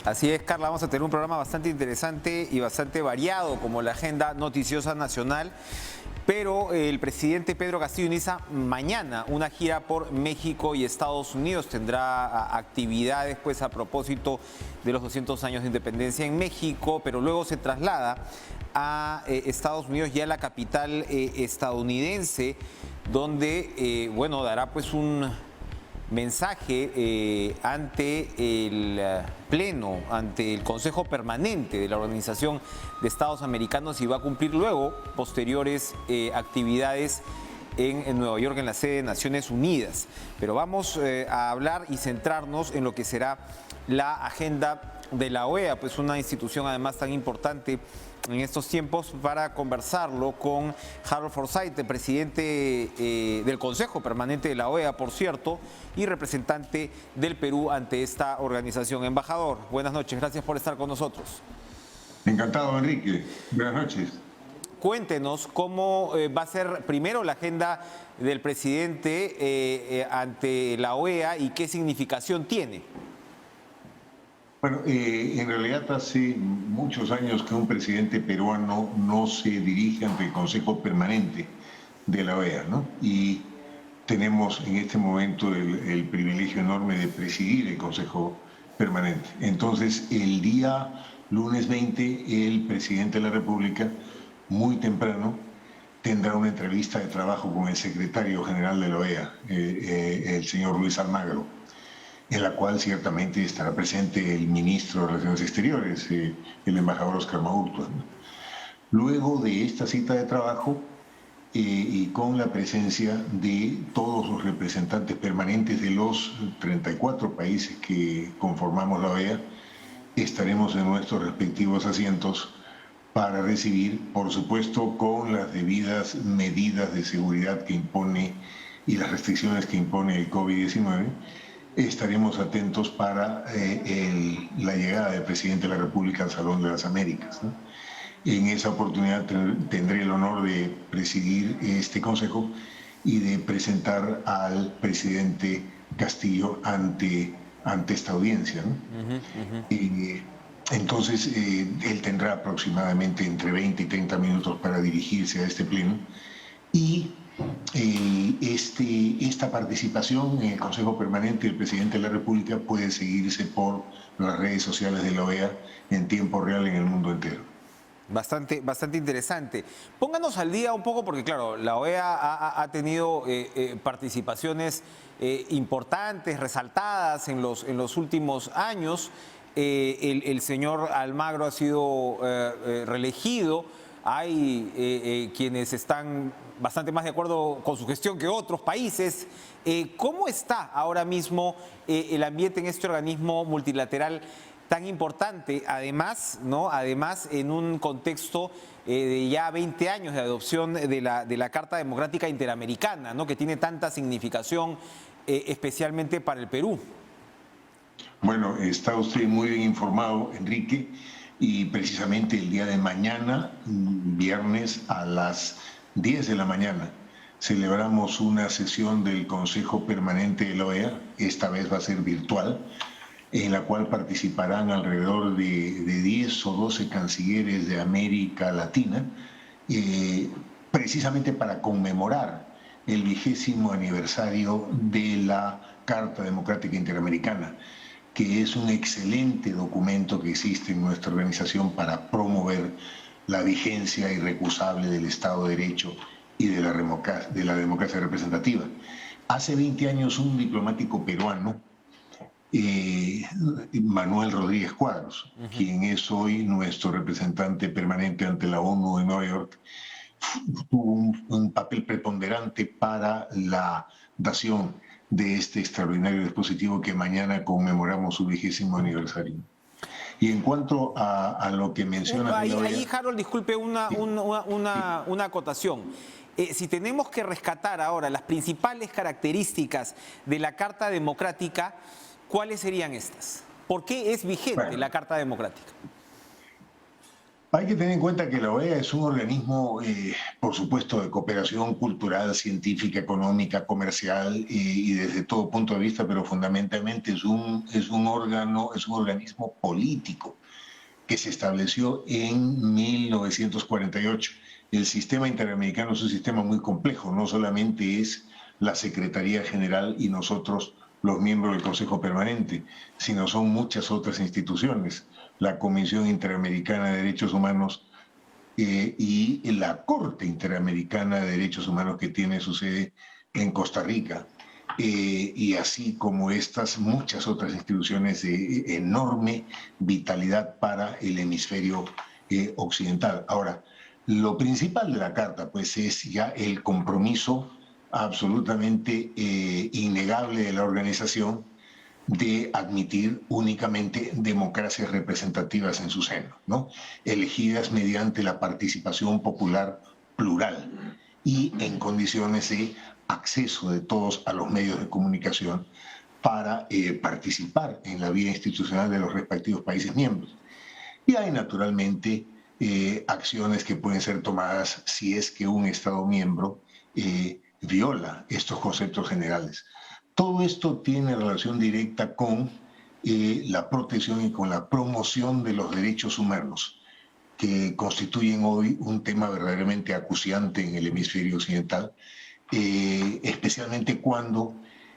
Así es, Carla, vamos a tener un programa bastante interesante y bastante variado como la agenda noticiosa nacional. Pero el presidente Pedro Castillo inicia mañana una gira por México y Estados Unidos. Tendrá actividades pues a propósito de los 200 años de independencia en México, pero luego se traslada a Estados Unidos, ya a la capital estadounidense, donde bueno, dará pues un mensaje ante el Pleno, ante el Consejo Permanente de la Organización de Estados Americanos, y va a cumplir luego posteriores actividades en Nueva York, en la sede de Naciones Unidas. Pero vamos a hablar y centrarnos en lo que será la agenda de la OEA, pues una institución además tan importante en estos tiempos, para conversarlo con Harold Forsyth, el presidente del Consejo Permanente de la OEA, por cierto, y representante del Perú ante esta organización. Embajador, buenas noches, gracias por estar con nosotros. Encantado, Enrique. Buenas noches. Cuéntenos cómo va a ser primero la agenda del presidente ante la OEA y qué significación tiene. Bueno, en realidad hace muchos años que un presidente peruano no se dirige ante el Consejo Permanente de la OEA, ¿no? Y tenemos en este momento el privilegio enorme de presidir el Consejo Permanente. Entonces, el día lunes 20, el presidente de la República, muy temprano, tendrá una entrevista de trabajo con el secretario general de la OEA, el señor Luis Almagro, en la cual ciertamente estará presente el ministro de Relaciones Exteriores, el embajador Oscar Maurtua. Luego de esta cita de trabajo, y con la presencia de todos los representantes permanentes de los 34 países que conformamos la OEA, estaremos en nuestros respectivos asientos para recibir, por supuesto, con las debidas medidas de seguridad que impone y las restricciones que impone el COVID-19, estaremos atentos para la llegada del presidente de la República al Salón de las Américas, ¿no? En esa oportunidad tendré el honor de presidir este consejo y de presentar al presidente Castillo ante esta audiencia, ¿no? Entonces, él tendrá aproximadamente entre 20 y 30 minutos para dirigirse a este pleno, y esta participación en el Consejo Permanente del Presidente de la República puede seguirse por las redes sociales de la OEA en tiempo real en el mundo entero. Bastante interesante. Pónganos al día un poco, porque claro, la OEA ha tenido participaciones importantes, resaltadas en los últimos años. El señor Almagro ha sido reelegido. Hay quienes están bastante más de acuerdo con su gestión que otros países. ¿Cómo está ahora mismo el ambiente en este organismo multilateral tan importante, además, ¿no? Además, en un contexto de ya 20 años de adopción de la Carta Democrática Interamericana, ¿no? Que tiene tanta significación, especialmente para el Perú? Bueno, está usted muy bien informado, Enrique, y precisamente el día de mañana, viernes a las 10 de la mañana, celebramos una sesión del Consejo Permanente de la OEA, esta vez va a ser virtual, en la cual participarán alrededor de 10 o 12 cancilleres de América Latina, precisamente para conmemorar el 20º aniversario de la Carta Democrática Interamericana, que es un excelente documento que existe en nuestra organización para promover la vigencia irrecusable del Estado de Derecho y de la democracia representativa. Hace 20 años un diplomático peruano, Manuel Rodríguez Cuadros, quien es hoy nuestro representante permanente ante la ONU en Nueva York, tuvo un papel preponderante para la dación de este extraordinario dispositivo que mañana conmemoramos su 20º aniversario. Y en cuanto a lo que menciona... Ahí, Harold, disculpe una acotación. Si tenemos que rescatar ahora las principales características de la Carta Democrática, ¿cuáles serían estas? ¿Por qué es vigente la Carta Democrática? Hay que tener en cuenta que la OEA es un organismo, por supuesto, de cooperación cultural, científica, económica, comercial y desde todo punto de vista, pero fundamentalmente es un órgano, es un organismo político que se estableció en 1948. El sistema interamericano es un sistema muy complejo, no solamente es la Secretaría General y nosotros los miembros del Consejo Permanente, sino son muchas otras instituciones, la Comisión Interamericana de Derechos Humanos y la Corte Interamericana de Derechos Humanos que tiene su sede en Costa Rica. Y así como estas, muchas otras instituciones de enorme vitalidad para el hemisferio occidental. Ahora, lo principal de la Carta, pues, es ya el compromiso absolutamente innegable de la organización de admitir únicamente democracias representativas en su seno, ¿no? Elegidas mediante la participación popular plural y en condiciones de acceso de todos a los medios de comunicación para participar en la vida institucional de los respectivos países miembros. Y hay naturalmente acciones que pueden ser tomadas si es que un Estado miembro viola estos conceptos generales. Todo esto tiene relación directa con la protección y con la promoción de los derechos humanos, que constituyen hoy un tema verdaderamente acuciante en el hemisferio occidental, especialmente cuando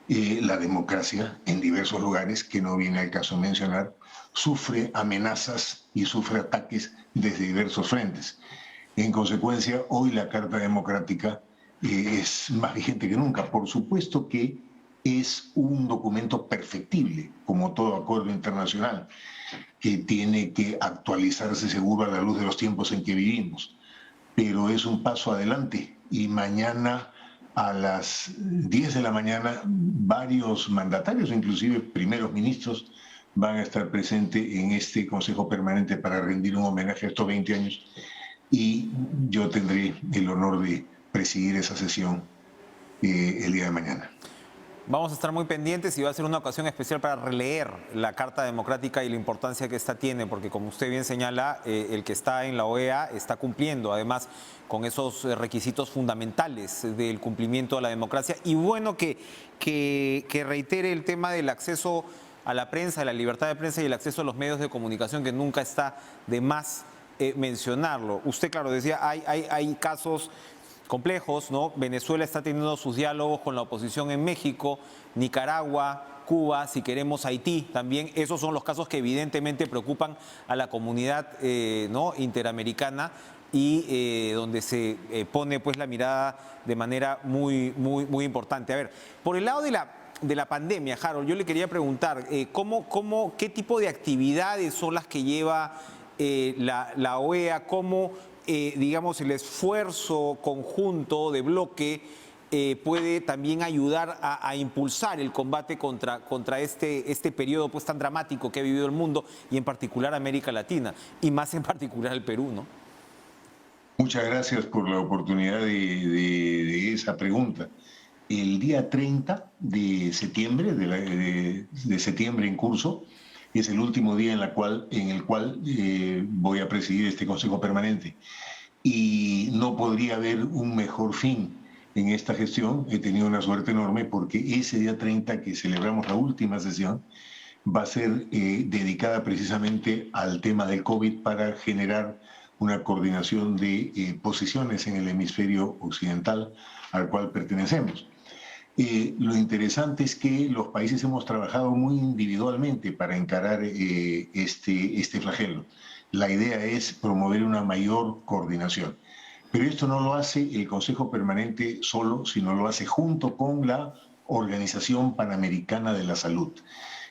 la democracia en diversos lugares, que no viene al caso mencionar, sufre amenazas y sufre ataques desde diversos frentes. En consecuencia, hoy la Carta Democrática es más vigente que nunca. Por supuesto que es un documento perfectible, como todo acuerdo internacional, que tiene que actualizarse seguro a la luz de los tiempos en que vivimos, pero es un paso adelante y mañana a las 10 de la mañana varios mandatarios, inclusive primeros ministros, van a estar presentes en este Consejo Permanente para rendir un homenaje a estos 20 años y yo tendré el honor de presidir esa sesión el día de mañana. Vamos a estar muy pendientes y va a ser una ocasión especial para releer la Carta Democrática y la importancia que esta tiene, porque como usted bien señala, el que está en la OEA está cumpliendo además con esos requisitos fundamentales del cumplimiento de la democracia. Y bueno que reitere el tema del acceso a la prensa, la libertad de prensa y el acceso a los medios de comunicación, que nunca está de más mencionarlo. Usted, claro, decía, hay casos complejos, ¿no? Venezuela está teniendo sus diálogos con la oposición en México, Nicaragua, Cuba, si queremos Haití también. Esos son los casos que evidentemente preocupan a la comunidad ¿no? interamericana y donde se pone pues la mirada de manera muy importante. A ver, por el lado de la pandemia, Harold, yo le quería preguntar, ¿qué tipo de actividades son las que lleva la OEA? ¿Cómo digamos, el esfuerzo conjunto de bloque puede también ayudar a impulsar el combate contra este periodo pues tan dramático que ha vivido el mundo y en particular América Latina y más en particular el Perú, ¿no? Muchas gracias por la oportunidad de esa pregunta. El día 30 de septiembre, de septiembre en curso, es el último día en el cual voy a presidir este Consejo Permanente. Y no podría haber un mejor fin en esta gestión. He tenido una suerte enorme porque ese día 30 que celebramos la última sesión va a ser dedicada precisamente al tema del COVID para generar una coordinación de posiciones en el hemisferio occidental al cual pertenecemos. Lo interesante es que los países hemos trabajado muy individualmente para encarar este flagelo. La idea es promover una mayor coordinación. Pero esto no lo hace el Consejo Permanente solo, sino lo hace junto con la Organización Panamericana de la Salud.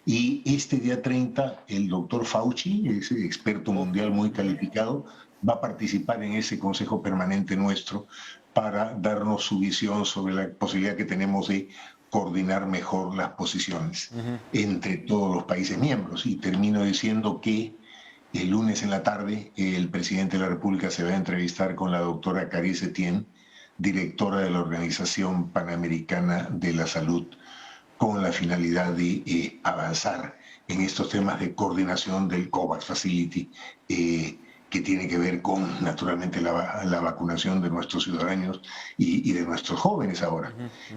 Y este día 30, el doctor Fauci, ese experto mundial muy calificado, va a participar en ese Consejo Permanente nuestro para darnos su visión sobre la posibilidad que tenemos de coordinar mejor las posiciones entre todos los países miembros. Y termino diciendo que el lunes en la tarde el presidente de la República se va a entrevistar con la doctora Carice Etienne, directora de la Organización Panamericana de la Salud, con la finalidad de avanzar en estos temas de coordinación del COVAX Facility que tiene que ver con, naturalmente, la vacunación de nuestros ciudadanos y de nuestros jóvenes ahora.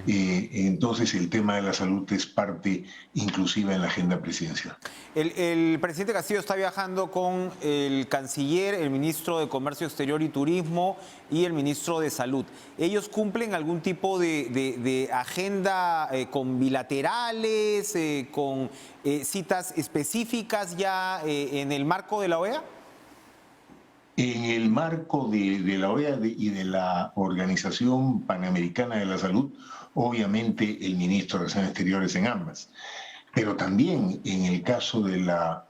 Entonces, el tema de la salud es parte inclusiva en la agenda presidencial. El presidente Castillo está viajando con el canciller, el ministro de Comercio Exterior y Turismo y el ministro de Salud. ¿Ellos cumplen algún tipo de agenda con bilaterales, con citas específicas ya en el marco de la OEA? En el marco de la OEA y de la Organización Panamericana de la Salud, obviamente el ministro de Relaciones Exteriores en ambas. Pero también en el caso de la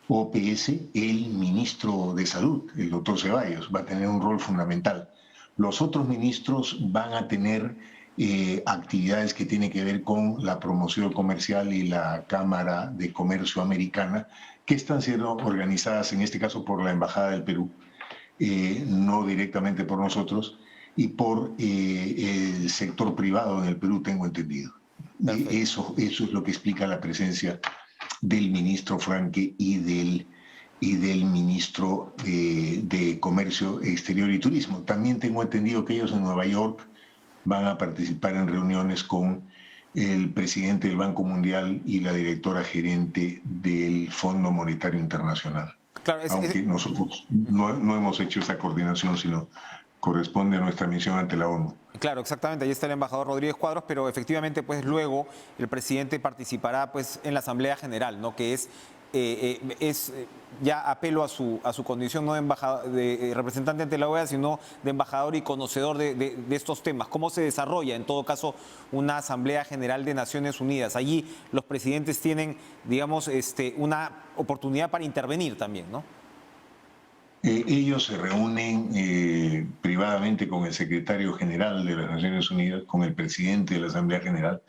OPS, el ministro de Salud, el doctor Ceballos, va a tener un rol fundamental. Los otros ministros van a tener actividades que tienen que ver con la promoción comercial y la Cámara de Comercio Americana, que están siendo organizadas en este caso por la Embajada del Perú, no directamente por nosotros, y por el sector privado en el Perú, tengo entendido. Eso es lo que explica la presencia del ministro Franque y del ministro de Comercio Exterior y Turismo. También tengo entendido que ellos en Nueva York van a participar en reuniones con el presidente del Banco Mundial y la directora gerente del Fondo Monetario Internacional. Claro, aunque nosotros no hemos hecho esa coordinación, sino corresponde a nuestra misión ante la ONU. Claro, exactamente, ahí está el embajador Rodríguez Cuadros, pero efectivamente pues luego el presidente participará pues en la Asamblea General, ¿no? Que es ya apelo a su condición no de representante ante la OEA, sino de embajador y conocedor de estos temas. ¿Cómo se desarrolla, en todo caso, una Asamblea General de Naciones Unidas? Allí los presidentes tienen, digamos, una oportunidad para intervenir también, ¿no? Ellos se reúnen privadamente con el secretario general de las Naciones Unidas, con el presidente de la Asamblea General,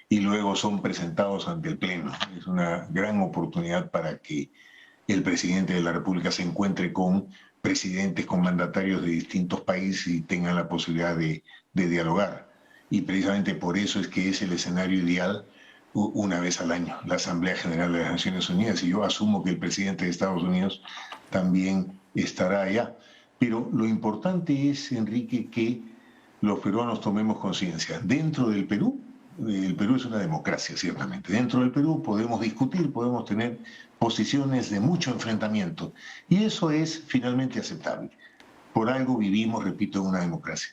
y luego son presentados ante el Pleno. Es una gran oportunidad para que el presidente de la República se encuentre con presidentes, con mandatarios de distintos países y tengan la posibilidad de dialogar. Y precisamente por eso es que es el escenario ideal una vez al año, la Asamblea General de las Naciones Unidas. Y yo asumo que el presidente de Estados Unidos también estará allá. Pero lo importante es, Enrique, que los peruanos tomemos conciencia. Dentro del Perú, el Perú es una democracia, ciertamente. Dentro del Perú podemos discutir, podemos tener posiciones de mucho enfrentamiento. Y eso es finalmente aceptable. Por algo vivimos, repito, en una democracia.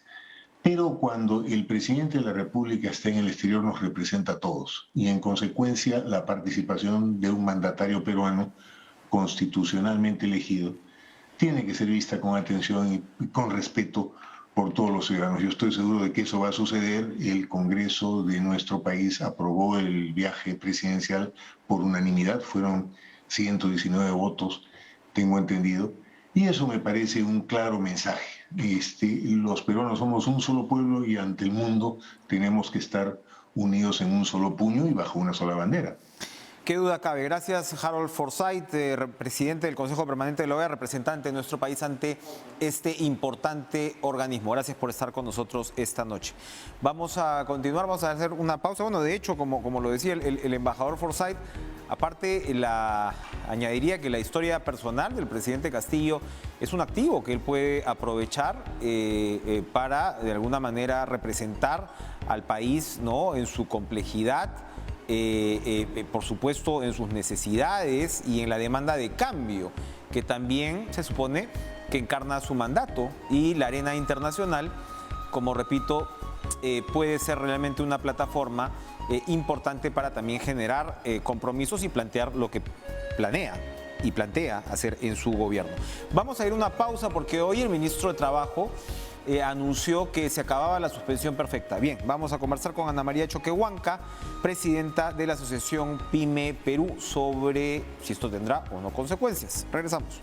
Pero cuando el presidente de la República está en el exterior nos representa a todos. Y en consecuencia la participación de un mandatario peruano constitucionalmente elegido tiene que ser vista con atención y con respeto por todos los ciudadanos. Yo estoy seguro de que eso va a suceder. El Congreso de nuestro país aprobó el viaje presidencial por unanimidad, fueron 119 votos, tengo entendido, y eso me parece un claro mensaje. Los peruanos somos un solo pueblo y ante el mundo tenemos que estar unidos en un solo puño y bajo una sola bandera. Qué duda cabe. Gracias, Harold Forsyth, presidente del Consejo Permanente de la OEA, representante de nuestro país ante este importante organismo. Gracias por estar con nosotros esta noche. Vamos a continuar, vamos a hacer una pausa. Bueno, de hecho, como lo decía el embajador Forsyth, aparte añadiría que la historia personal del presidente Castillo es un activo que él puede aprovechar para, de alguna manera, representar al país, ¿no?, en su complejidad, por supuesto en sus necesidades y en la demanda de cambio, que también se supone que encarna su mandato, y la arena internacional, como repito, puede ser realmente una plataforma importante para también generar compromisos y plantear lo que plantea hacer en su gobierno. Vamos a ir a una pausa porque hoy el ministro de Trabajo anunció que se acababa la suspensión perfecta. Bien, vamos a conversar con Ana María Choquehuanca, presidenta de la Asociación PYME Perú, sobre si esto tendrá o no consecuencias. Regresamos.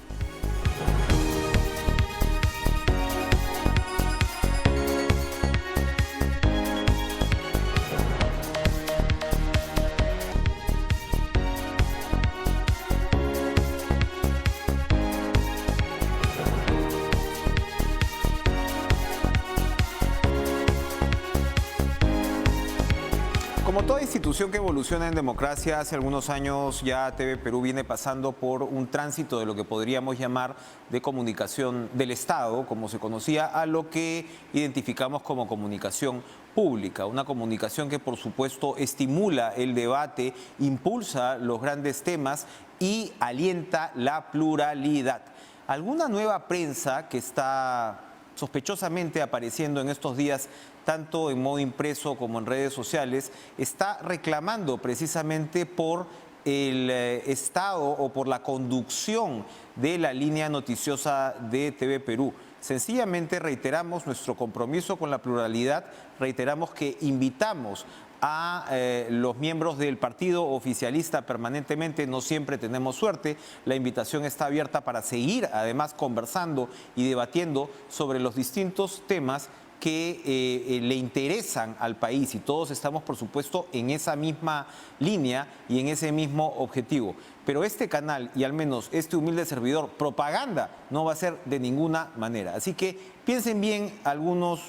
Como Como toda institución que evoluciona en democracia, hace algunos años ya TV Perú viene pasando por un tránsito de lo que podríamos llamar de comunicación del Estado, como se conocía, a lo que identificamos como comunicación pública. Una comunicación que, por supuesto, estimula el debate, impulsa los grandes temas y alienta la pluralidad. ¿Alguna nueva prensa que está sospechosamente apareciendo en estos días, tanto en modo impreso como en redes sociales, está reclamando precisamente por el estado o por la conducción de la línea noticiosa de TV Perú? Sencillamente reiteramos nuestro compromiso con la pluralidad, reiteramos que invitamos a los miembros del partido oficialista permanentemente, no siempre tenemos suerte, la invitación está abierta para seguir además conversando y debatiendo sobre los distintos temas que le interesan al país, y todos estamos por supuesto en esa misma línea y en ese mismo objetivo. Pero este canal y al menos este humilde servidor, propaganda no va a ser de ninguna manera. Así que piensen bien algunos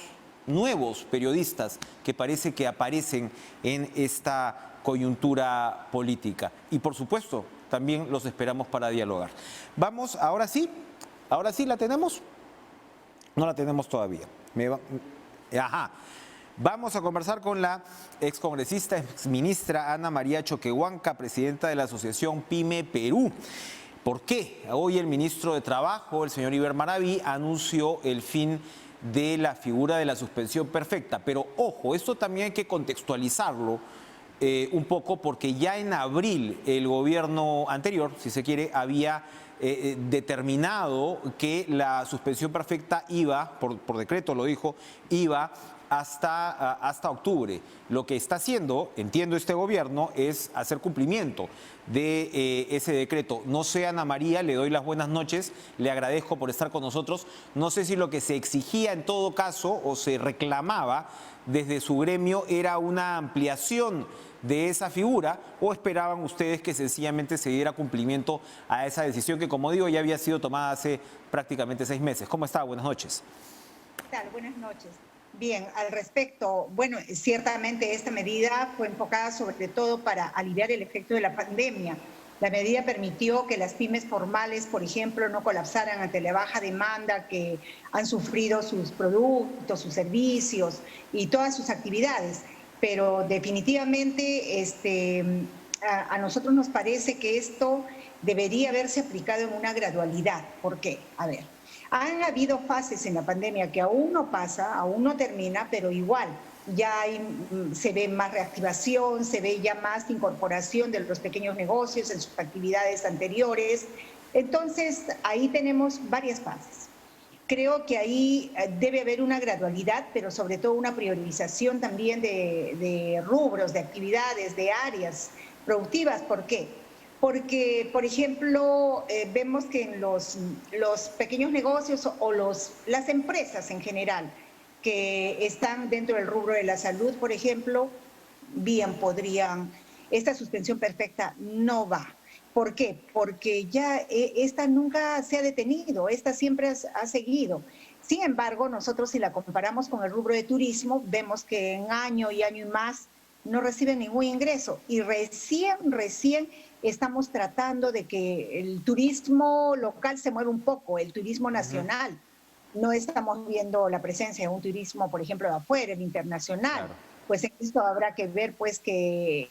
nuevos periodistas que parece que aparecen en esta coyuntura política. Y por supuesto, también los esperamos para dialogar. Vamos, ahora sí la tenemos. No la tenemos todavía. Ajá. Vamos a conversar con la excongresista, exministra Ana María Choquehuanca, presidenta de la Asociación PYME Perú. ¿Por qué? Hoy el ministro de Trabajo, el señor Iber Maraví, anunció el fin de la figura de la suspensión perfecta. Pero ojo, esto también hay que contextualizarlo un poco, porque ya en abril el gobierno anterior, si se quiere, había determinado que la suspensión perfecta iba, por decreto lo dijo, iba hasta octubre. Lo que está haciendo, entiendo este gobierno, es hacer cumplimiento de ese decreto. No sé, Ana María, le doy las buenas noches, le agradezco por estar con nosotros. No sé si lo que se exigía en todo caso o se reclamaba desde su gremio era una ampliación de esa figura, o esperaban ustedes que sencillamente se diera cumplimiento a esa decisión que, como digo, ya había sido tomada hace prácticamente 6 meses. ¿Cómo está? Buenas noches. ¿Qué tal? Buenas noches. Bien, al respecto, bueno, ciertamente esta medida fue enfocada sobre todo para aliviar el efecto de la pandemia. La medida permitió que las pymes formales, por ejemplo, no colapsaran ante la baja demanda que han sufrido sus productos, sus servicios y todas sus actividades. Pero definitivamente a nosotros nos parece que esto debería haberse aplicado en una gradualidad. ¿Por qué? A ver, han habido fases en la pandemia que aún no pasa, aún no termina, pero igual ya se ve más reactivación, se ve ya más incorporación de los pequeños negocios en sus actividades anteriores. Entonces, ahí tenemos varias fases. Creo que ahí debe haber una gradualidad, pero sobre todo una priorización también de rubros, de actividades, de áreas productivas. ¿Por qué? Porque, por ejemplo, vemos que en los pequeños negocios o las empresas en general que están dentro del rubro de la salud, por ejemplo, bien podrían, esta suspensión perfecta no va. ¿Por qué? Porque ya esta nunca se ha detenido, esta siempre ha seguido. Sin embargo, nosotros si la comparamos con el rubro de turismo, vemos que en año y más no reciben ningún ingreso. Y recién estamos tratando de que el turismo local se mueva un poco, el turismo nacional. No estamos viendo la presencia de un turismo, por ejemplo, de afuera, el internacional. Claro. Pues en esto habrá que ver pues que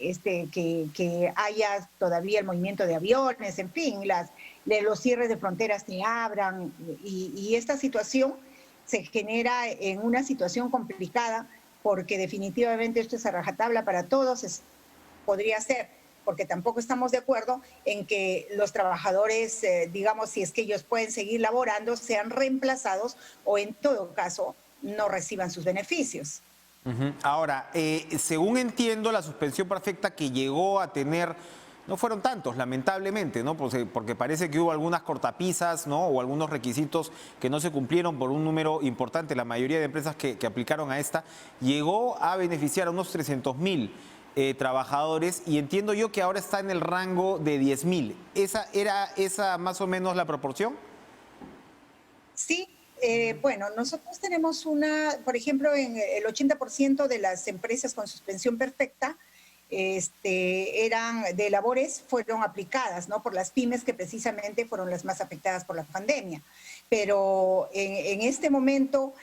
haya todavía el movimiento de aviones, en fin, los cierres de fronteras se abran y esta situación se genera en una situación complicada porque definitivamente esto es a rajatabla para todos, podría ser, porque tampoco estamos de acuerdo en que los trabajadores, digamos, si es que ellos pueden seguir laborando, sean reemplazados o en todo caso no reciban sus beneficios. Ahora, según entiendo, la suspensión perfecta que llegó a tener, no fueron tantos, lamentablemente, ¿no? Porque parece que hubo algunas cortapisas, ¿no? O algunos requisitos que no se cumplieron por un número importante. La mayoría de empresas que aplicaron a esta llegó a beneficiar a unos 300.000 trabajadores, y entiendo yo que ahora está en el rango de 10.000. ¿Era esa más o menos la proporción? Sí. Bueno, nosotros tenemos por ejemplo, en el 80% de las empresas con suspensión perfecta eran de labores fueron aplicadas, ¿no? Por las pymes que precisamente fueron las más afectadas por la pandemia. Pero en este momento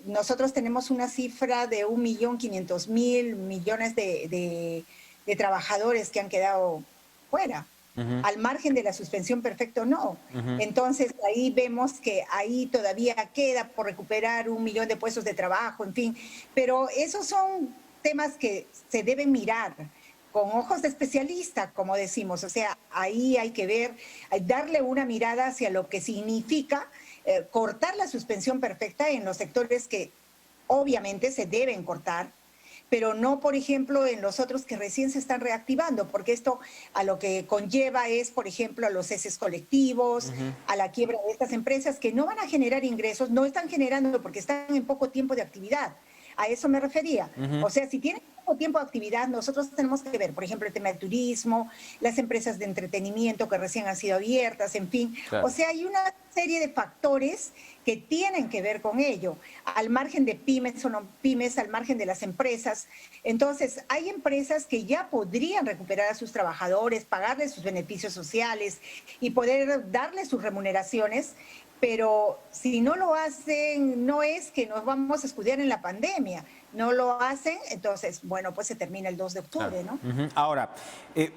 nosotros tenemos una cifra de 1.500.000 millones de trabajadores que han quedado fuera. Al margen de la suspensión perfecta o no. Entonces ahí vemos que ahí todavía queda por recuperar 1 millón de puestos de trabajo, en fin. Pero esos son temas que se deben mirar con ojos de especialista, como decimos. O sea, ahí hay que ver, darle una mirada hacia lo que significa cortar la suspensión perfecta en los sectores que obviamente se deben cortar, pero no, por ejemplo, en los otros que recién se están reactivando, porque esto a lo que conlleva es, por ejemplo, a los ceses colectivos, a la quiebra de estas empresas que no van a generar ingresos, no están generando porque están en poco tiempo de actividad. A eso me refería. O sea, si tienen poco tiempo de actividad, nosotros tenemos que ver, por ejemplo, el tema del turismo, las empresas de entretenimiento que recién han sido abiertas, en fin. Claro. O sea, hay una serie de factores que tienen que ver con ello, al margen de pymes o no pymes, al margen de las empresas. Entonces, hay empresas que ya podrían recuperar a sus trabajadores, pagarles sus beneficios sociales y poder darles sus remuneraciones, pero si no lo hacen, no es que nos vamos a escudar en la pandemia, no lo hacen, entonces, bueno, pues se termina el 2 de octubre, ¿no? Ahora,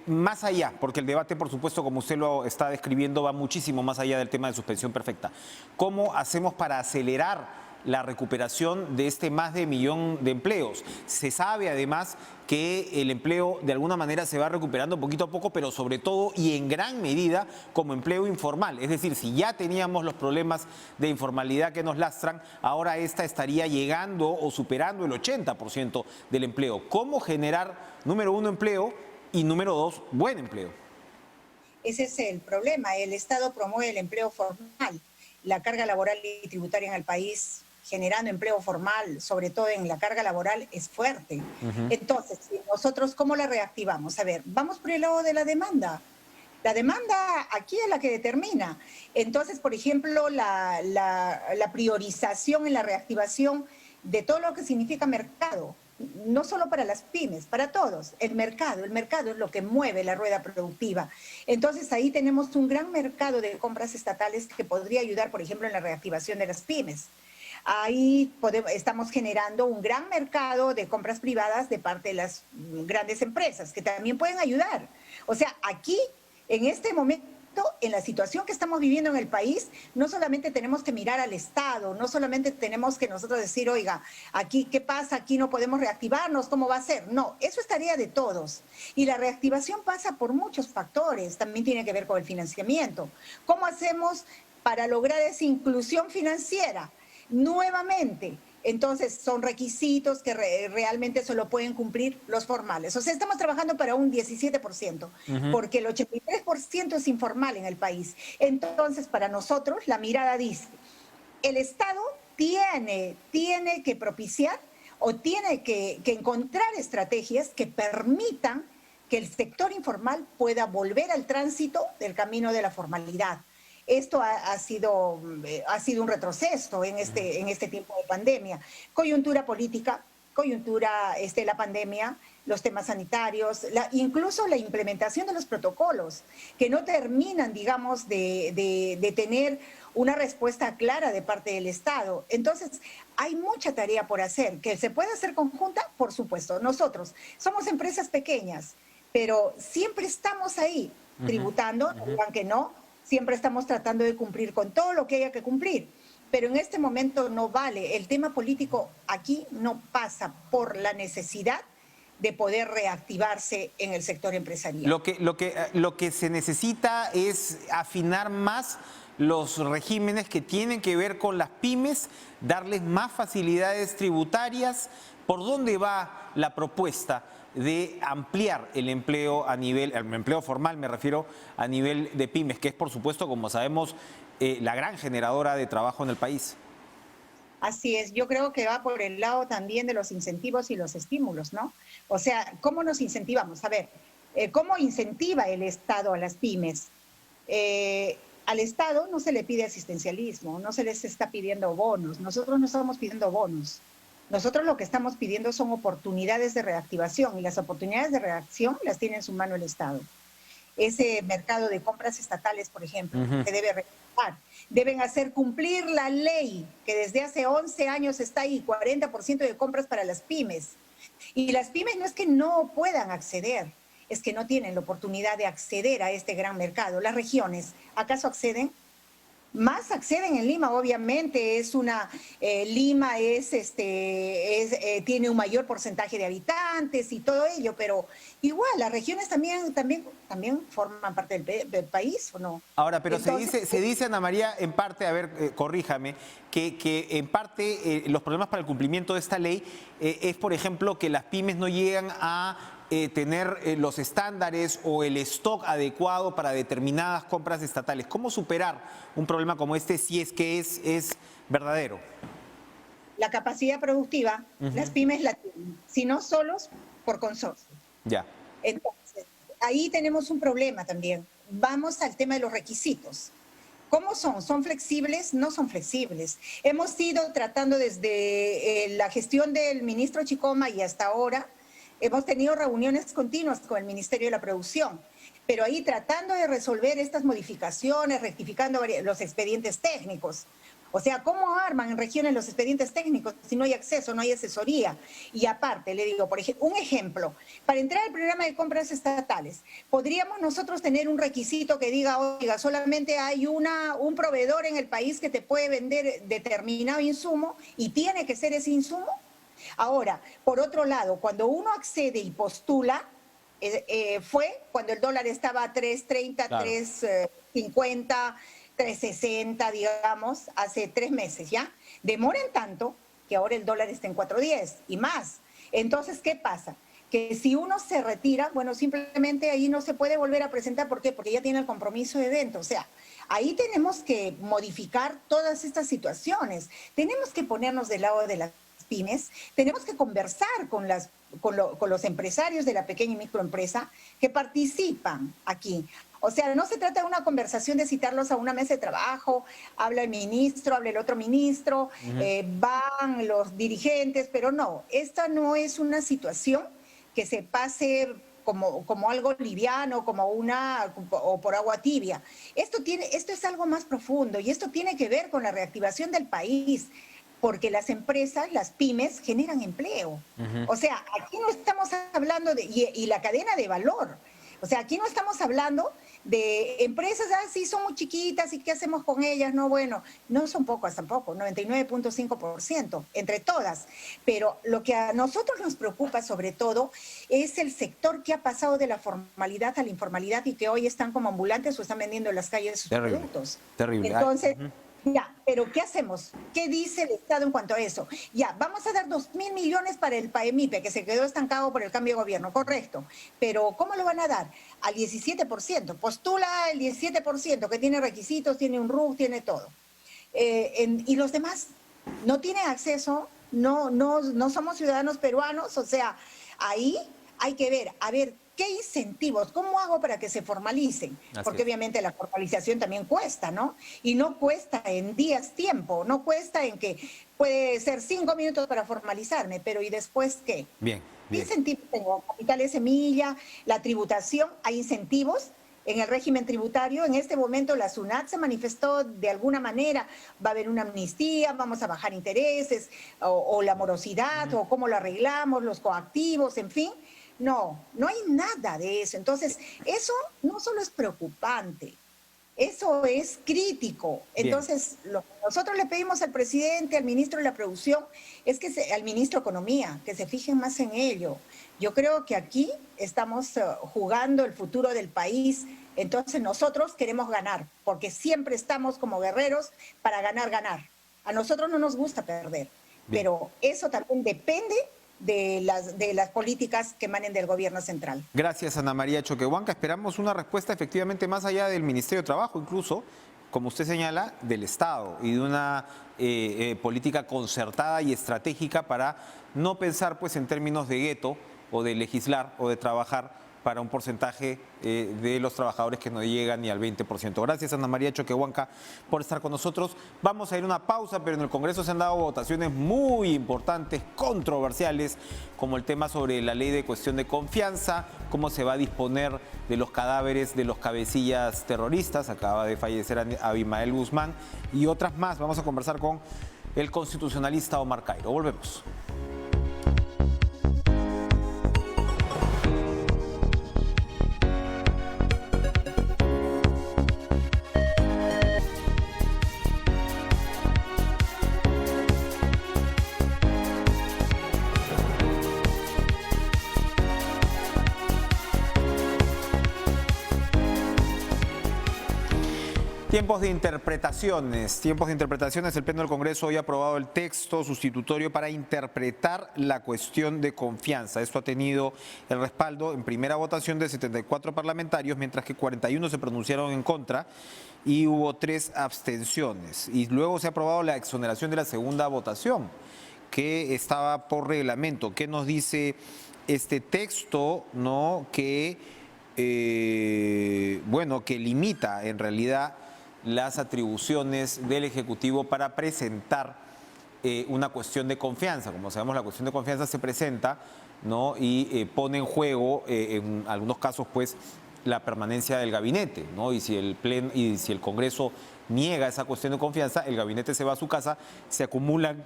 más allá, porque el debate, por supuesto, como usted lo está describiendo, va muchísimo más allá del tema de suspensión perfecta. ¿Cómo hacemos para acelerar la recuperación de este más de 1 millón de empleos? Se sabe además que el empleo de alguna manera se va recuperando poquito a poco, pero sobre todo y en gran medida como empleo informal. Es decir, si ya teníamos los problemas de informalidad que nos lastran, ahora esta estaría llegando o superando el 80% del empleo. ¿Cómo generar, número 1, empleo y número 2, buen empleo? Ese es el problema. El Estado promueve el empleo formal. La carga laboral y tributaria en el país generando empleo formal, sobre todo en la carga laboral, es fuerte. Entonces, nosotros, ¿cómo la reactivamos? A ver, vamos por el lado de la demanda. La demanda aquí es la que determina. Entonces, por ejemplo, la priorización en la reactivación de todo lo que significa mercado, no solo para las pymes, para todos. El mercado es lo que mueve la rueda productiva. Entonces, ahí tenemos un gran mercado de compras estatales que podría ayudar, por ejemplo, en la reactivación de las pymes. Ahí estamos generando un gran mercado de compras privadas de parte de las grandes empresas, que también pueden ayudar. O sea, aquí, en este momento, en la situación que estamos viviendo en el país, no solamente tenemos que mirar al Estado, no solamente tenemos que nosotros decir, oiga, aquí, ¿qué pasa? Aquí no podemos reactivarnos, ¿cómo va a ser? No, eso es tarea de todos. Y la reactivación pasa por muchos factores, también tiene que ver con el financiamiento. ¿Cómo hacemos para lograr esa inclusión financiera? Nuevamente, entonces son requisitos que realmente solo pueden cumplir los formales. O sea, estamos trabajando para un 17%, porque el 83% es informal en el país. Entonces, para nosotros, la mirada dice, el Estado tiene que propiciar o tiene que encontrar estrategias que permitan que el sector informal pueda volver al tránsito del camino de la formalidad. Esto ha sido un retroceso en este tiempo de pandemia. Coyuntura política, coyuntura la pandemia, los temas sanitarios, incluso la implementación de los protocolos, que no terminan, digamos, de tener una respuesta clara de parte del Estado. Entonces, hay mucha tarea por hacer, que se puede hacer conjunta, por supuesto. Nosotros somos empresas pequeñas, pero siempre estamos ahí, tributando, no digan que no, siempre estamos tratando de cumplir con todo lo que haya que cumplir, pero en este momento no vale. El tema político aquí no pasa por la necesidad de poder reactivarse en el sector empresarial. Lo que se necesita es afinar más los regímenes que tienen que ver con las pymes, darles más facilidades tributarias. ¿Por dónde va la propuesta de ampliar el empleo el empleo formal, me refiero, a nivel de pymes, que es, por supuesto, como sabemos, la gran generadora de trabajo en el país? Así es, yo creo que va por el lado también de los incentivos y los estímulos, ¿no? O sea, ¿cómo nos incentivamos? A ver, ¿cómo incentiva el Estado a las pymes? Al Estado no se le pide asistencialismo, no se les está pidiendo bonos, nosotros no estamos pidiendo bonos. Nosotros lo que estamos pidiendo son oportunidades de reactivación y las oportunidades de reacción las tiene en su mano el Estado. Ese mercado de compras estatales, por ejemplo, se debe reactivar. Deben hacer cumplir la ley que desde hace 11 años está ahí, 40% de compras para las pymes. Y las pymes no es que no puedan acceder, es que no tienen la oportunidad de acceder a este gran mercado. Las regiones, ¿acaso acceden? Más acceden en Lima, obviamente, Lima tiene un mayor porcentaje de habitantes y todo ello, pero igual las regiones también forman parte del país, ¿o no? Ahora, pero Entonces, se dice, Ana María, en parte, a ver, corríjame, que en parte los problemas para el cumplimiento de esta ley es, por ejemplo, que las pymes no llegan a tener los estándares o el stock adecuado para determinadas compras estatales. ¿Cómo superar un problema como este si es que es verdadero? la capacidad productiva, las pymes la tienen, si no solos, por consorcio. Ya. Entonces, ahí tenemos un problema también. Vamos al tema de los requisitos. ¿Cómo son? ¿Son flexibles? No son flexibles. Hemos ido tratando desde la gestión del ministro Chicoma y hasta ahora, hemos tenido reuniones continuas con el Ministerio de la Producción, pero ahí tratando de resolver estas modificaciones, rectificando los expedientes técnicos. O sea, ¿cómo arman en regiones los expedientes técnicos si no hay acceso, no hay asesoría? Y aparte, le digo, por ejemplo, un ejemplo, para entrar al programa de compras estatales, ¿podríamos nosotros tener un requisito que diga, oiga, solamente hay un proveedor en el país que te puede vender determinado insumo y tiene que ser ese insumo? Ahora, por otro lado, cuando uno accede y postula, fue cuando el dólar estaba a 3.30, claro, 3.50, 3.60, digamos, hace 3 meses, ¿ya? Demoran tanto que ahora el dólar está en 4.10 y más. Entonces, ¿qué pasa? Que si uno se retira, bueno, simplemente ahí no se puede volver a presentar. ¿Por qué? Porque ya tiene el compromiso de dentro. O sea, ahí tenemos que modificar todas estas situaciones. Tenemos que ponernos del lado de las pymes, tenemos que conversar con los empresarios de la pequeña y microempresa que participan aquí. O sea, no se trata de una conversación de citarlos a una mesa de trabajo, habla el ministro, habla el otro ministro, van los dirigentes, pero no, esta no es una situación que se pase como algo liviano, o por agua tibia. Esto es algo más profundo y esto tiene que ver con la reactivación del país, porque las empresas, las pymes, generan empleo. O sea, aquí no estamos hablando y la cadena de valor. O sea, aquí no estamos hablando de empresas, sí, son muy chiquitas, ¿y qué hacemos con ellas? No, bueno, no son pocas tampoco, 99.5% entre todas. Pero lo que a nosotros nos preocupa sobre todo es el sector que ha pasado de la formalidad a la informalidad y que hoy están como ambulantes o están vendiendo en las calles sus productos. Terrible. Entonces, ya, pero ¿qué hacemos? ¿Qué dice el Estado en cuanto a eso? Ya, vamos a dar 2.000 millones para el PAEMIPE, que se quedó estancado por el cambio de gobierno, correcto. Pero ¿cómo lo van a dar? Al 17%. Postula el 17%, que tiene requisitos, tiene un RUC, tiene todo. Y los demás no tienen acceso, no somos ciudadanos peruanos, o sea, ahí hay que ver, a ver, ¿qué incentivos? ¿Cómo hago para que se formalicen? Porque obviamente la formalización también cuesta, ¿no? Y no cuesta en días tiempo, no cuesta en que puede ser 5 minutos para formalizarme, pero ¿y después qué? Bien. ¿Qué incentivos tengo? Capital de semilla, la tributación, hay incentivos en el régimen tributario. En este momento la SUNAT se manifestó de alguna manera, va a haber una amnistía, vamos a bajar intereses, o la morosidad, o cómo lo arreglamos, los coactivos, en fin. No hay nada de eso. Entonces, eso no solo es preocupante, eso es crítico. Entonces, lo que nosotros le pedimos al presidente, al ministro de la Producción, es que al ministro de Economía, que se fijen más en ello. Yo creo que aquí estamos jugando el futuro del país. Entonces, nosotros queremos ganar, porque siempre estamos como guerreros para ganar. A nosotros no nos gusta perder, pero eso también depende de las políticas que emanen del gobierno central. Gracias, Ana María Choquehuanca. Esperamos una respuesta efectivamente más allá del Ministerio de Trabajo, incluso, como usted señala, del Estado y de una política concertada y estratégica para no pensar pues en términos de gueto o de legislar o de trabajar para un porcentaje de los trabajadores que no llega ni al 20%. Gracias, Ana María Choquehuanca, por estar con nosotros. Vamos a ir a una pausa, pero en el Congreso se han dado votaciones muy importantes, controversiales, como el tema sobre la ley de cuestión de confianza, cómo se va a disponer de los cadáveres de los cabecillas terroristas, acaba de fallecer Abimael Guzmán, y otras más. Vamos a conversar con el constitucionalista Omar Cairo. Volvemos. Tiempos de interpretaciones. El Pleno del Congreso hoy ha aprobado el texto sustitutorio para interpretar la cuestión de confianza. Esto ha tenido el respaldo en primera votación de 74 parlamentarios, mientras que 41 se pronunciaron en contra y hubo 3 abstenciones. Y luego se ha aprobado la exoneración de la segunda votación, que estaba por reglamento. ¿Qué nos dice este texto, no? Que limita en realidad las atribuciones del Ejecutivo para presentar una cuestión de confianza. Como sabemos, la cuestión de confianza se presenta, ¿no? Y pone en juego, en algunos casos, pues, la permanencia del gabinete, ¿no? Y si el Congreso niega esa cuestión de confianza, el gabinete se va a su casa, se acumulan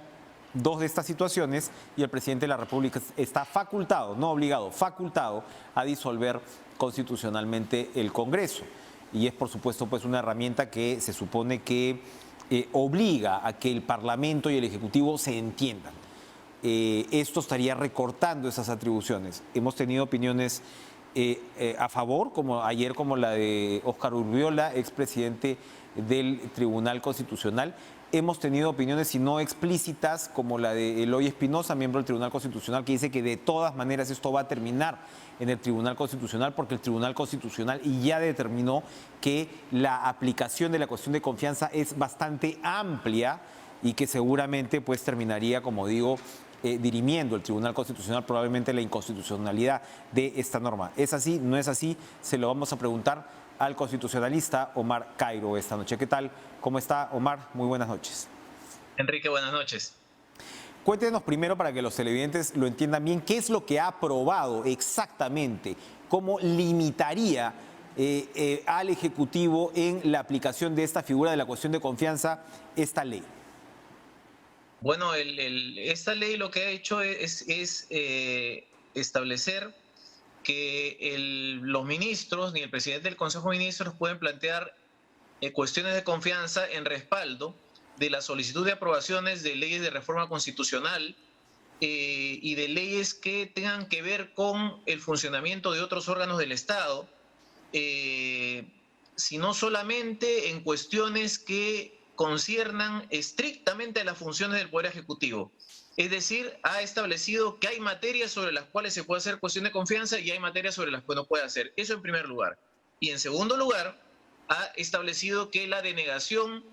2 de estas situaciones y el presidente de la República está facultado, no obligado, facultado a disolver constitucionalmente el Congreso. Y es, por supuesto, pues una herramienta que se supone que obliga a que el Parlamento y el Ejecutivo se entiendan. Esto estaría recortando esas atribuciones. Hemos tenido opiniones a favor, como ayer, como la de Óscar Urriola, expresidente del Tribunal Constitucional. Hemos tenido opiniones, si no explícitas, como la de Eloy Espinosa, miembro del Tribunal Constitucional, que dice que de todas maneras esto va a terminar en el Tribunal Constitucional, porque el Tribunal Constitucional ya determinó que la aplicación de la cuestión de confianza es bastante amplia y que seguramente pues terminaría, como digo, dirimiendo el Tribunal Constitucional probablemente la inconstitucionalidad de esta norma. ¿Es así? ¿No es así? Se lo vamos a preguntar al constitucionalista Omar Cairo esta noche. ¿Qué tal? ¿Cómo está, Omar? Muy buenas noches. Enrique, buenas noches. Cuéntenos primero, para que los televidentes lo entiendan bien, qué es lo que ha aprobado exactamente, cómo limitaría al Ejecutivo en la aplicación de esta figura de la cuestión de confianza esta ley. Bueno, esta ley lo que ha hecho es establecer que los ministros ni el presidente del Consejo de Ministros pueden plantear cuestiones de confianza en respaldo de la solicitud de aprobaciones de leyes de reforma constitucional y de leyes que tengan que ver con el funcionamiento de otros órganos del Estado, sino solamente en cuestiones que conciernan estrictamente a las funciones del Poder Ejecutivo. Es decir, ha establecido que hay materias sobre las cuales se puede hacer cuestión de confianza y hay materias sobre las que no puede hacer. Eso en primer lugar. Y en segundo lugar, ha establecido que la denegación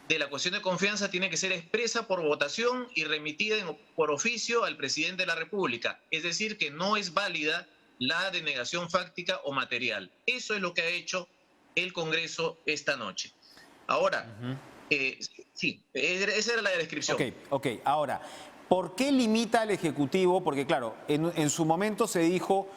de la cuestión de confianza tiene que ser expresa por votación y remitida por oficio al presidente de la República. Es decir, que no es válida la denegación fáctica o material. Eso es lo que ha hecho el Congreso esta noche. Ahora, sí, esa era la descripción. Ok. Ahora, ¿por qué limita al Ejecutivo? Porque, claro, en su momento se dijo,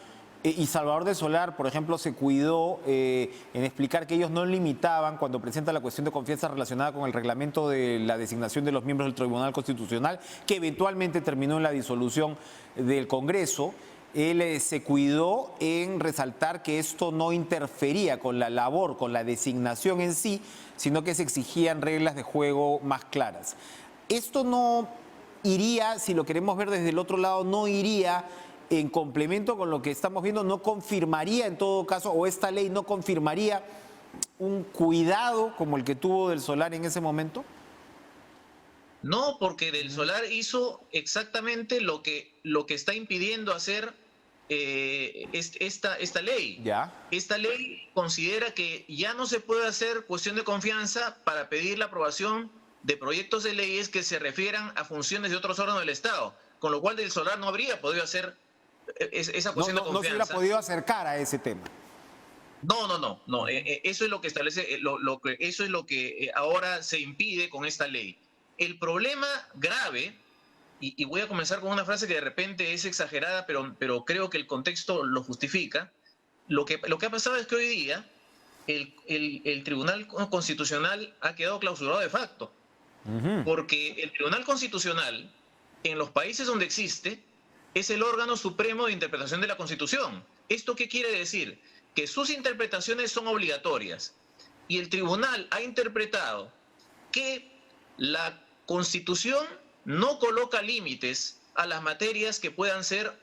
y Salvador del Solar, por ejemplo, se cuidó en explicar que ellos no limitaban cuando presenta la cuestión de confianza relacionada con el reglamento de la designación de los miembros del Tribunal Constitucional, que eventualmente terminó en la disolución del Congreso. Él se cuidó en resaltar que esto no interfería con la labor, con la designación en sí, sino que se exigían reglas de juego más claras. Esto no iría, si lo queremos ver desde el otro lado, no iría en complemento con lo que estamos viendo, no confirmaría en todo caso, o esta ley no confirmaría un cuidado como el que tuvo Del Solar en ese momento. No, porque Del Solar hizo exactamente lo que está impidiendo hacer esta ley. Ya. Esta ley considera que ya no se puede hacer cuestión de confianza para pedir la aprobación de proyectos de leyes que se refieran a funciones de otros órganos del Estado, con lo cual Del Solar no habría podido hacer esa No, cuestión de no se hubiera confianza. podido acercar a ese tema. No. Eso es lo que establece, eso es lo que ahora se impide con esta ley. El problema grave, y voy a comenzar con una frase que de repente es exagerada, pero creo que el contexto lo justifica. Lo que ha pasado es que hoy día el Tribunal Constitucional ha quedado clausurado de facto, porque el Tribunal Constitucional, en los países donde existe, es el órgano supremo de interpretación de la Constitución. ¿Esto qué quiere decir? Que sus interpretaciones son obligatorias. Y el tribunal ha interpretado que la Constitución no coloca límites a las materias que puedan ser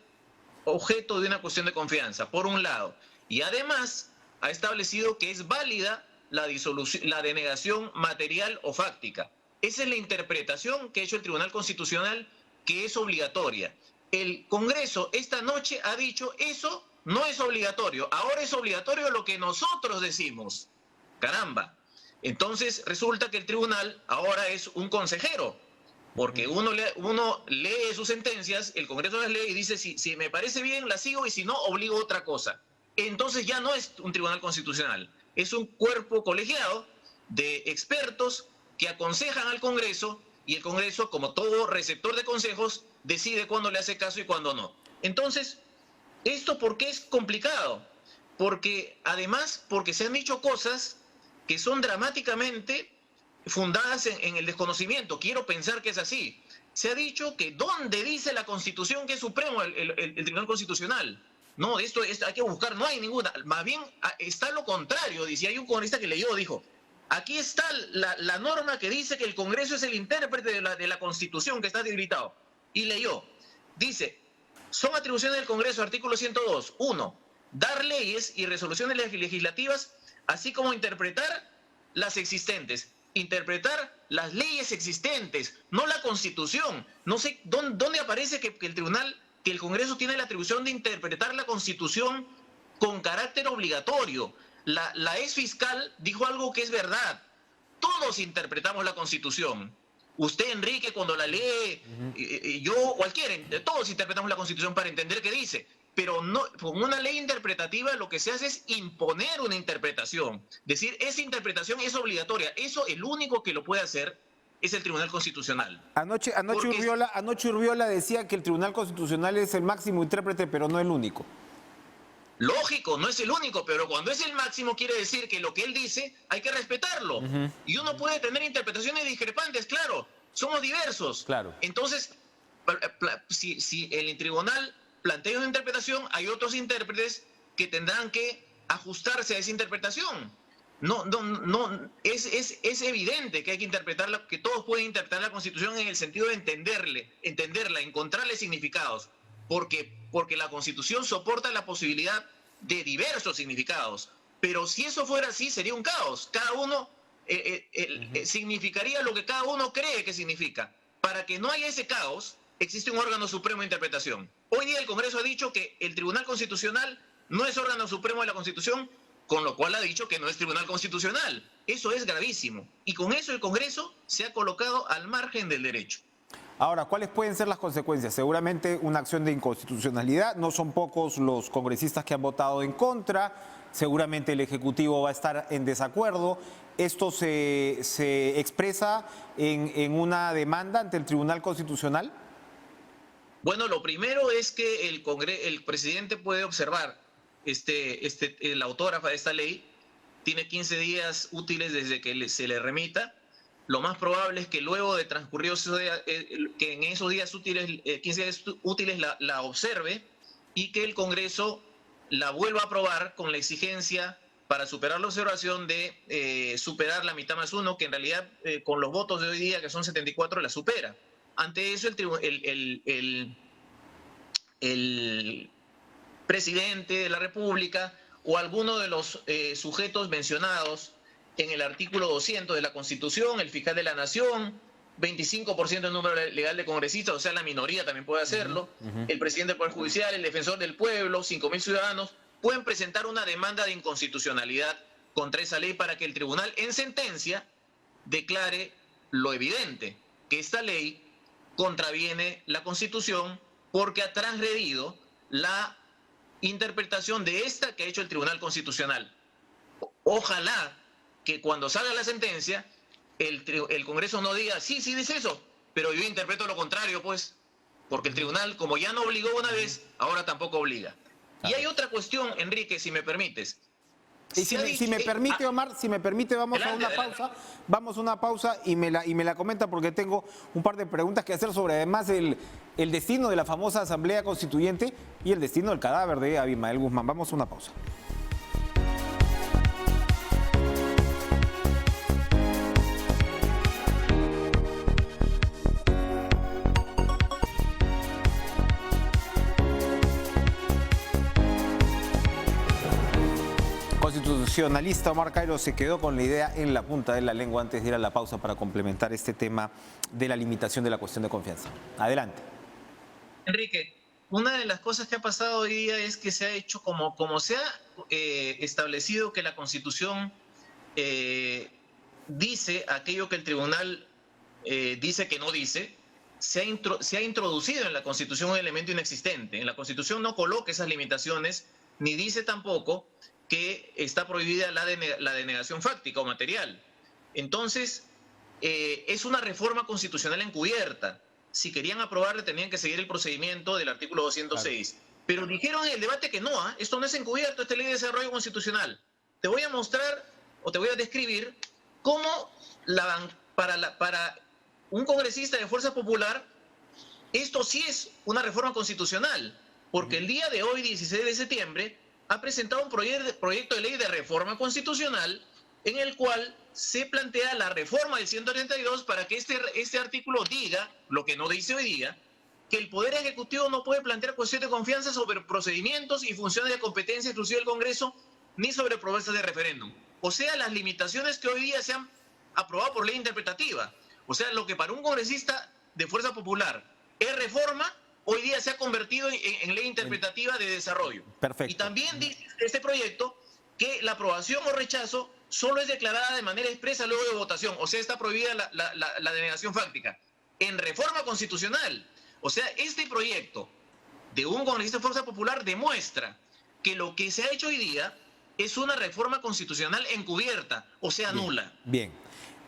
objeto de una cuestión de confianza, por un lado. Y además ha establecido que es válida la denegación material o fáctica. Esa es la interpretación que ha hecho el Tribunal Constitucional, que es obligatoria. El Congreso esta noche ha dicho eso no es obligatorio. Ahora es obligatorio lo que nosotros decimos. Caramba. Entonces resulta que el tribunal ahora es un consejero, porque uno lee sus sentencias, el Congreso las lee y dice si me parece bien la sigo y si no obligo a otra cosa. Entonces ya no es un tribunal constitucional, es un cuerpo colegiado de expertos que aconsejan al Congreso, y el Congreso, como todo receptor de consejos, decide cuándo le hace caso y cuándo no. Entonces, ¿esto por qué es complicado? Porque se han dicho cosas que son dramáticamente fundadas en el desconocimiento. Quiero pensar que es así. Se ha dicho que ¿dónde dice la Constitución que es supremo el Tribunal Constitucional? No, esto hay que buscar, no hay ninguna. Más bien está lo contrario. Dice, hay un congresista que leyó, dijo, aquí está la norma que dice que el Congreso es el intérprete de la Constitución que está debilitado. Y leyó, dice, son atribuciones del Congreso, artículo 102. 1. Dar leyes y resoluciones legislativas, así como interpretar las existentes. Interpretar las leyes existentes, no la Constitución. No sé dónde aparece que el Congreso tiene la atribución de interpretar la Constitución con carácter obligatorio. La ex fiscal dijo algo que es verdad. Todos interpretamos la Constitución. Usted, Enrique, cuando la lee, yo, cualquiera, todos interpretamos la Constitución para entender qué dice. Pero no, con una ley interpretativa lo que se hace es imponer una interpretación. Decir, esa interpretación es obligatoria. Eso, el único que lo puede hacer es el Tribunal Constitucional. Anoche Urriola decía que el Tribunal Constitucional es el máximo intérprete, pero no el único. Lógico, no es el único, pero cuando es el máximo quiere decir que lo que él dice hay que respetarlo. Y uno puede tener interpretaciones discrepantes, claro, somos diversos. Claro. Entonces, si el tribunal plantea una interpretación, hay otros intérpretes que tendrán que ajustarse a esa interpretación. Es evidente que hay que interpretarla, que todos pueden interpretar la Constitución en el sentido de entenderla, encontrarle significados. Porque la Constitución soporta la posibilidad de diversos significados. Pero si eso fuera así, sería un caos. Cada uno significaría lo que cada uno cree que significa. Para que no haya ese caos, existe un órgano supremo de interpretación. Hoy día el Congreso ha dicho que el Tribunal Constitucional no es órgano supremo de la Constitución, con lo cual ha dicho que no es Tribunal Constitucional. Eso es gravísimo. Y con eso el Congreso se ha colocado al margen del derecho. Ahora, ¿cuáles pueden ser las consecuencias? Seguramente una acción de inconstitucionalidad, no son pocos los congresistas que han votado en contra, seguramente el Ejecutivo va a estar en desacuerdo. ¿Esto se expresa en una demanda ante el Tribunal Constitucional? Bueno, lo primero es que el presidente puede observar, la autógrafa de esta ley tiene 15 días útiles desde que se le remita. Lo más probable es que luego de transcurridos que en esos días útiles, 15 días útiles la observe y que el Congreso la vuelva a aprobar con la exigencia para superar la observación de superar la mitad más uno, que en realidad con los votos de hoy día, que son 74, la supera. Ante eso, el presidente de la República o alguno de los sujetos mencionados en el artículo 200 de la Constitución, el fiscal de la Nación, 25% del número legal de congresistas, o sea, la minoría también puede hacerlo, el presidente del Poder Judicial, el defensor del pueblo, 5.000 ciudadanos, pueden presentar una demanda de inconstitucionalidad contra esa ley para que el tribunal en sentencia declare lo evidente, que esta ley contraviene la Constitución porque ha transgredido la interpretación de esta que ha hecho el Tribunal Constitucional. Ojalá que cuando salga la sentencia, el Congreso no diga, sí, sí dice eso, pero yo interpreto lo contrario, pues, porque el Tribunal, como ya no obligó una vez, ahora tampoco obliga. Y hay otra cuestión, Enrique, si me permites. Y si me permite, Omar, si me permite, vamos a una pausa. Vamos a una pausa y me la comenta porque tengo un par de preguntas que hacer sobre además el destino de la famosa Asamblea Constituyente y el destino del cadáver de Abimael Guzmán. Vamos a una pausa. Constitucionalista Omar Cairo se quedó con la idea en la punta de la lengua antes de ir a la pausa para complementar este tema de la limitación de la cuestión de confianza. Adelante. Enrique, una de las cosas que ha pasado hoy día es que se ha hecho como se ha establecido que la Constitución dice aquello que el Tribunal dice que no dice, se ha introducido en la Constitución un elemento inexistente. En la Constitución no coloca esas limitaciones, ni dice tampoco que está prohibida la denegación fáctica o material. Entonces, es una reforma constitucional encubierta. Si querían aprobarla, tenían que seguir el procedimiento del artículo 206. Claro. Pero dijeron en el debate que no, esto no es encubierto, esta ley de desarrollo constitucional. Te voy a mostrar o te voy a describir cómo para un congresista de Fuerza Popular, esto sí es una reforma constitucional, porque el día de hoy, 16 de septiembre, ha presentado un proyecto de ley de reforma constitucional en el cual se plantea la reforma del 132 para que este artículo diga, lo que no dice hoy día, que el Poder Ejecutivo no puede plantear cuestión de confianza sobre procedimientos y funciones de competencia exclusiva del Congreso ni sobre propuestas de referéndum. O sea, las limitaciones que hoy día se han aprobado por ley interpretativa. O sea, lo que para un congresista de Fuerza Popular es reforma, hoy día se ha convertido en ley interpretativa de desarrollo. Perfecto. Y también dice este proyecto que la aprobación o rechazo solo es declarada de manera expresa luego de votación. O sea, está prohibida la denegación fáctica. En reforma constitucional. O sea, este proyecto de un congresista de Fuerza Popular demuestra que lo que se ha hecho hoy día es una reforma constitucional encubierta, o sea, nula. Bien.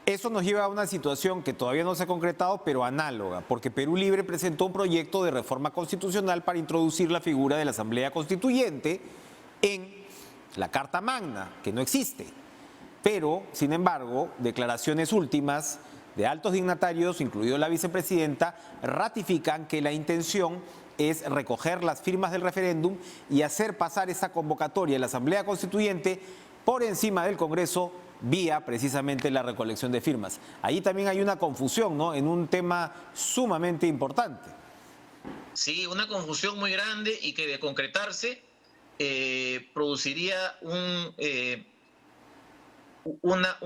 Eso nos lleva a una situación que todavía no se ha concretado, pero análoga, porque Perú Libre presentó un proyecto de reforma constitucional para introducir la figura de la Asamblea Constituyente en la Carta Magna, que no existe. Pero, sin embargo, declaraciones últimas de altos dignatarios, incluido la vicepresidenta, ratifican que la intención es recoger las firmas del referéndum y hacer pasar esa convocatoria de la Asamblea Constituyente por encima del Congreso vía precisamente la recolección de firmas. Ahí también hay una confusión, ¿no?, en un tema sumamente importante. Sí, una confusión muy grande y que de concretarse produciría una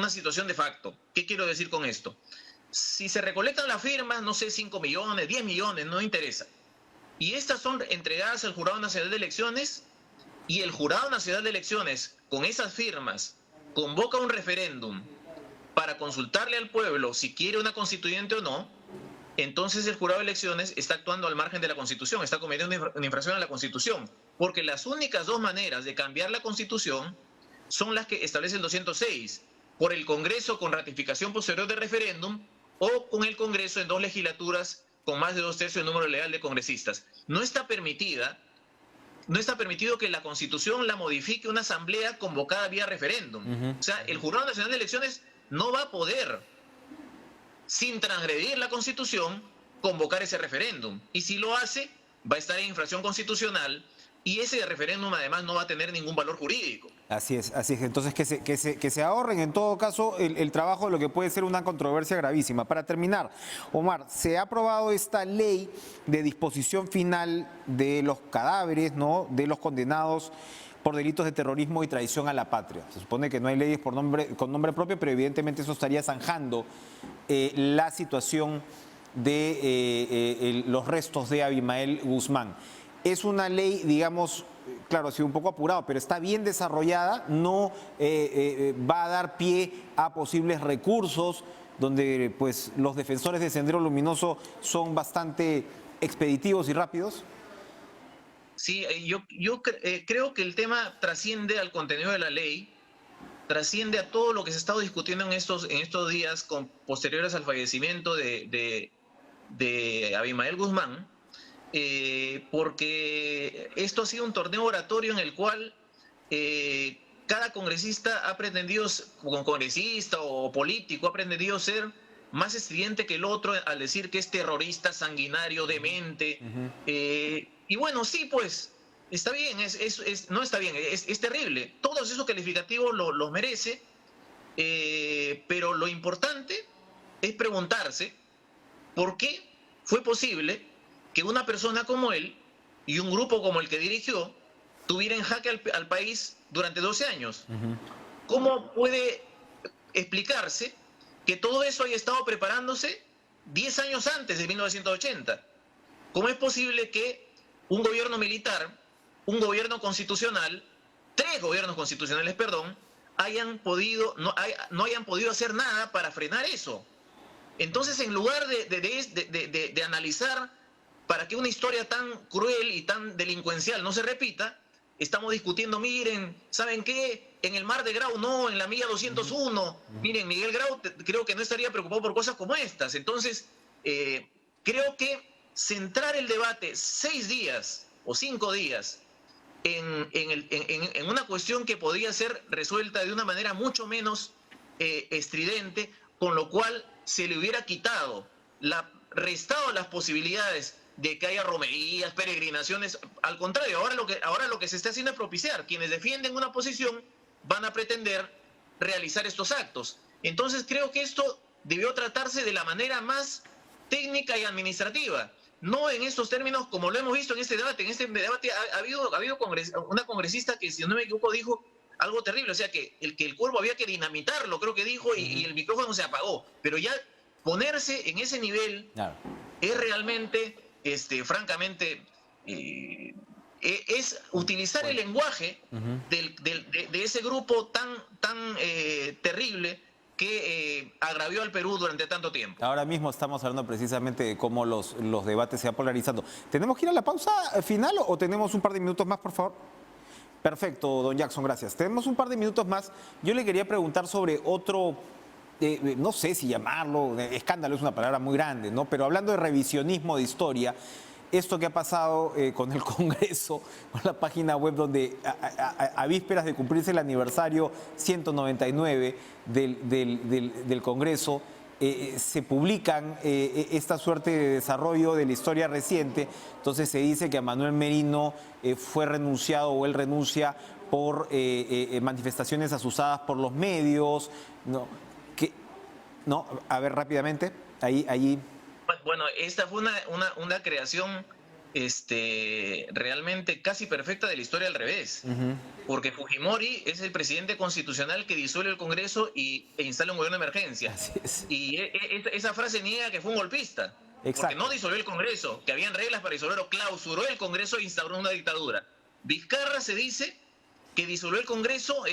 situación de facto. ¿Qué quiero decir con esto? Si se recolectan las firmas, no sé, 5 millones, 10 millones, no interesa. Y estas son entregadas al Jurado Nacional de Elecciones, y el Jurado Nacional de Elecciones, con esas firmas, convoca un referéndum para consultarle al pueblo si quiere una constituyente o no, entonces el Jurado de Elecciones está actuando al margen de la Constitución, está cometiendo una infracción a la Constitución, porque las únicas dos maneras de cambiar la Constitución son las que establece el 206, por el Congreso con ratificación posterior de referéndum o con el Congreso en 2 legislaturas con más de 2/3 del número legal de congresistas. No está permitido que la Constitución la modifique una asamblea convocada vía referéndum. O sea, el Jurado Nacional de Elecciones no va a poder, sin transgredir la Constitución, convocar ese referéndum. Y si lo hace, va a estar en infracción constitucional y ese referéndum además no va a tener ningún valor jurídico. Así es, así es. Entonces que se ahorren en todo caso el trabajo de lo que puede ser una controversia gravísima. Para terminar, Omar, se ha aprobado esta ley de disposición final de los cadáveres, ¿no?, de los condenados por delitos de terrorismo y traición a la patria. Se supone que no hay leyes con nombre propio, pero evidentemente eso estaría zanjando la situación de los restos de Abimael Guzmán. Es una ley, digamos, claro, ha sido un poco apurado, pero está bien desarrollada, no va a dar pie a posibles recursos donde pues los defensores de Sendero Luminoso son bastante expeditivos y rápidos? Sí, creo que el tema trasciende al contenido de la ley, trasciende a todo lo que se ha estado discutiendo en estos días posteriores al fallecimiento de Abimael Guzmán, porque esto ha sido un torneo oratorio en el cual cada congresista ha pretendido, como congresista o político, ha pretendido ser más estridente que el otro al decir que es terrorista, sanguinario, demente. Y bueno, sí, pues, está bien, no está bien, es terrible. Todos esos calificativos los merece, pero lo importante es preguntarse por qué fue posible que una persona como él y un grupo como el que dirigió tuviera en jaque al país durante 12 años. ¿Cómo puede explicarse que todo eso haya estado preparándose 10 años antes de 1980? ¿Cómo es posible que un gobierno militar, un gobierno constitucional, 3 gobiernos constitucionales, perdón, no hayan podido hacer nada para frenar eso? Entonces, en lugar de analizar para que una historia tan cruel y tan delincuencial no se repita, estamos discutiendo, miren, ¿saben qué? En el Mar de Grau no, en la milla 201. Miren, Miguel Grau creo que no estaría preocupado por cosas como estas. Entonces, creo que centrar el debate 6 días o 5 días en una cuestión que podría ser resuelta de una manera mucho menos estridente, con lo cual se le hubiera restado las posibilidades de que haya romerías, peregrinaciones. Al contrario, ahora lo que se está haciendo es propiciar. Quienes defienden una posición van a pretender realizar estos actos. Entonces creo que esto debió tratarse de la manera más técnica y administrativa, no en estos términos como lo hemos visto en este debate. En este debate ha habido una congresista que, si no me equivoco, dijo algo terrible, o sea, que el cuerpo había que dinamitarlo, creo que dijo, y el micrófono se apagó. Pero ya ponerse en ese nivel es realmente, francamente, es utilizar el lenguaje de ese grupo tan terrible que agravió al Perú durante tanto tiempo. Ahora mismo estamos hablando precisamente de cómo los debates se van polarizando. ¿Tenemos que ir a la pausa final o tenemos un par de minutos más, por favor? Perfecto, don Jackson, gracias. Tenemos un par de minutos más. Yo le quería preguntar sobre otro, no sé si llamarlo, escándalo es una palabra muy grande, ¿no? Pero hablando de revisionismo de historia, esto que ha pasado con el Congreso, con la página web donde a vísperas de cumplirse el aniversario 199 del Congreso, se publican esta suerte de desarrollo de la historia reciente. Entonces se dice que a Manuel Merino fue renunciado o él renuncia por manifestaciones asusadas por los medios. A ver, rápidamente, ahí. Bueno, esta fue una creación realmente casi perfecta de la historia al revés. Porque Fujimori es el presidente constitucional que disuelve el Congreso e instala un gobierno de emergencia. Y esa frase niega que fue un golpista. Exacto. Porque no disolvió el Congreso, que habían reglas para disolverlo, clausuró el Congreso e instauró una dictadura. Vizcarra se dice que disolvió el Congreso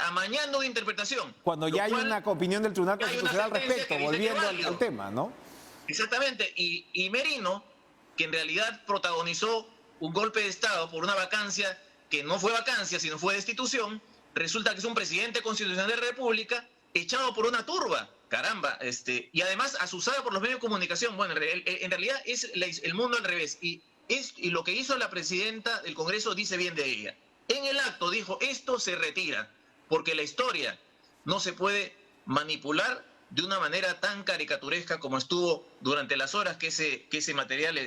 amañando de interpretación. Cuando ya hay una opinión del Tribunal Constitucional al respecto, volviendo al tema, ¿no? Exactamente, y Merino, que en realidad protagonizó un golpe de Estado por una vacancia que no fue vacancia, sino fue destitución, resulta que es un presidente constitucional de la República echado por una turba, caramba, y además asusada por los medios de comunicación. Bueno, en realidad es el mundo al revés, y lo que hizo la presidenta del Congreso dice bien de ella. En el acto dijo, esto se retira, porque la historia no se puede manipular de una manera tan caricaturesca como estuvo durante las horas que ese material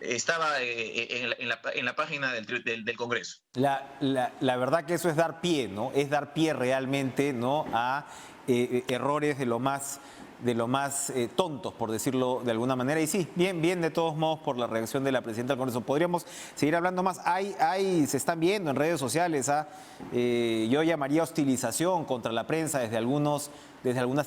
estaba en la página del Congreso. La verdad que eso es dar pie, ¿no? Es dar pie realmente, ¿no?, a errores de lo más tontos, por decirlo de alguna manera. Y sí, bien de todos modos por la reacción de la presidenta del Congreso. Podríamos seguir hablando más. Se están viendo en redes sociales, yo llamaría hostilización contra la prensa desde algunas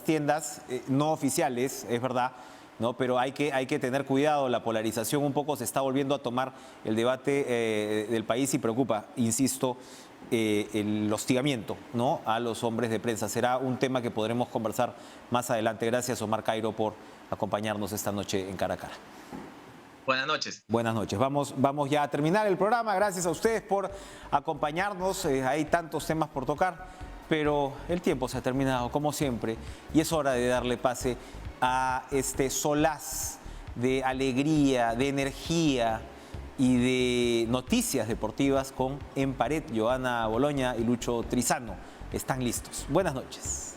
tiendas no oficiales, es verdad, ¿no? Pero hay que tener cuidado. La polarización un poco se está volviendo a tomar el debate del país y preocupa, insisto, el hostigamiento, ¿no?, a los hombres de prensa. Será un tema que podremos conversar más adelante. Gracias, Omar Cairo, por acompañarnos esta noche en Cara a Cara. Buenas noches. Buenas noches. Vamos ya a terminar el programa. Gracias a ustedes por acompañarnos. Hay tantos temas por tocar, pero el tiempo se ha terminado, como siempre, y es hora de darle pase a este solaz de alegría, de energía y de noticias deportivas con En Pared. Joana Boloña y Lucho Trizano están listos. Buenas noches.